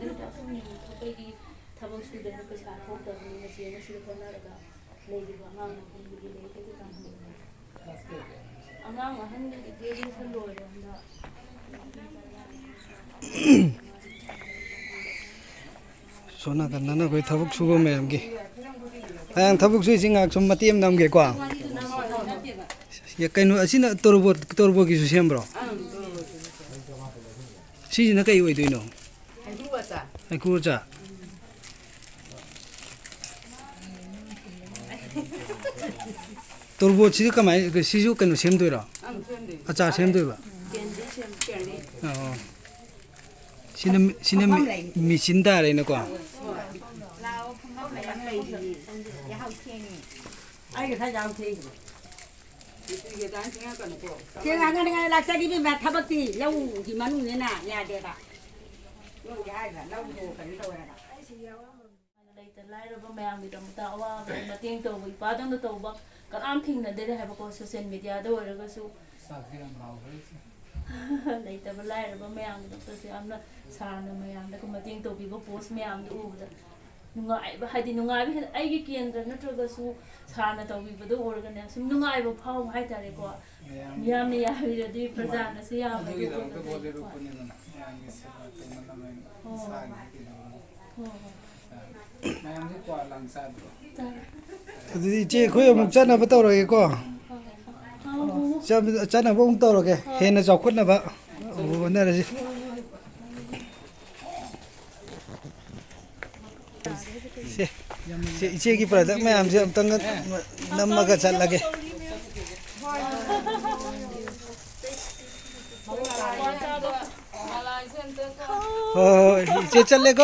ꯑꯗꯨꯗ ꯑꯩꯈꯣꯏꯒꯤ ꯊꯕꯛ ꯁꯨꯗꯅ ꯄꯩꯁꯥ ꯊꯣꯛꯇꯕꯅꯤꯅ ꯆꯦꯅ ꯁꯤꯗ ꯍꯣꯠꯅꯔꯒ ꯂꯩꯔꯤꯕ ꯑꯉꯥꯡ ꯑꯍꯟꯒꯤ ꯂꯥꯏꯔꯤꯛꯇꯒꯤ ꯇꯝꯍꯟꯕꯅꯦ ꯑꯉꯥꯡ ꯑꯍꯟꯒꯤ ꯒ꯭ꯔꯦꯖꯨꯑꯦꯁꯟ ꯂꯣꯏꯔꯦ ꯍꯟꯗꯛ ꯁꯣꯅꯥ ꯀꯟꯗꯅ ꯑꯩꯈꯣꯏ ꯊꯕꯛ ꯁꯨꯕ ꯃꯌꯥꯝꯒꯤ ꯍꯌꯦꯡ ꯊꯕꯛ ꯁꯨꯏꯁꯤ ꯉꯥꯏꯍꯥꯛ ꯁꯨꯝ ꯃꯇꯦꯡ ꯅꯝꯒꯦꯀꯣ ꯀꯩꯅꯣ ꯑꯁꯤꯅ ꯇꯣꯔꯕꯣꯠꯀꯤꯁꯨ ꯁꯦꯝꯕ꯭ꯔꯣ ꯁꯤꯁꯤꯅ ꯀꯩ ꯑꯣꯏꯗꯣꯏꯅꯣ ꯍꯩꯀ꯭ꯔꯨ ꯑꯆꯥ ꯇꯣꯔꯕꯣꯠꯁꯤꯁꯨ ꯀꯃꯥꯏꯅ ꯁꯤꯁꯨ ꯀꯩꯅꯣ ꯁꯦꯝꯗꯣꯏꯔꯣ ꯑꯆꯥꯔ ꯁꯦꯝꯗꯣꯏꯕ ꯑꯣ sini micin tare na ko ꯂꯩꯇꯕ ꯂꯥꯏꯔꯕ ꯃꯌꯥꯝꯒꯤꯗꯃꯛꯇꯁꯨ ꯌꯥꯝꯅ ꯁꯥꯔꯅ ꯃꯌꯥꯝꯗ ꯃꯇꯦꯡ ꯇꯧꯕꯤꯕ ꯄꯣꯁ ꯃꯌꯥꯝꯗꯨ ꯎꯕꯗ ꯅꯨꯡꯉꯥꯏꯕ ꯍꯥꯏꯗꯤ ꯅꯨꯡꯉꯥꯏꯕ ꯑꯩꯒꯤ ꯀꯦꯟꯗ꯭ꯔ ꯅꯠꯇ꯭ꯔꯒꯁꯨ ꯁꯥꯔꯅ ꯇꯧꯕꯤꯕꯗꯣ ꯑꯣꯏꯔꯒꯅꯦ ꯁꯨꯝ ꯅꯨꯡꯉꯥꯏꯕ ꯐꯥꯎꯕ ꯍꯥꯏꯇꯥꯔꯦꯀꯣ ꯃꯤꯌꯥꯝꯅ ꯌꯥꯕꯤꯔꯗꯤ ꯄ꯭ꯔꯖꯥꯅꯁꯨ ꯌꯥꯕꯗꯤ ꯑꯗꯨꯗꯤ ꯏꯆꯦ ꯑꯩꯈꯣꯏ ꯑꯃꯨꯛ ꯆꯠꯅꯕ ꯇꯧꯔꯒꯦꯀꯣ ꯆꯠꯅꯕ ꯑꯃꯨꯛ ꯇꯧꯔꯒꯦ ꯍꯦꯟꯅ ꯆꯥꯎꯈꯠꯅꯕ ꯍꯣꯠꯅꯔꯁꯤ 이제기 브라더 매암지 어떤 건 넘어가 잘라게 이제 잘래고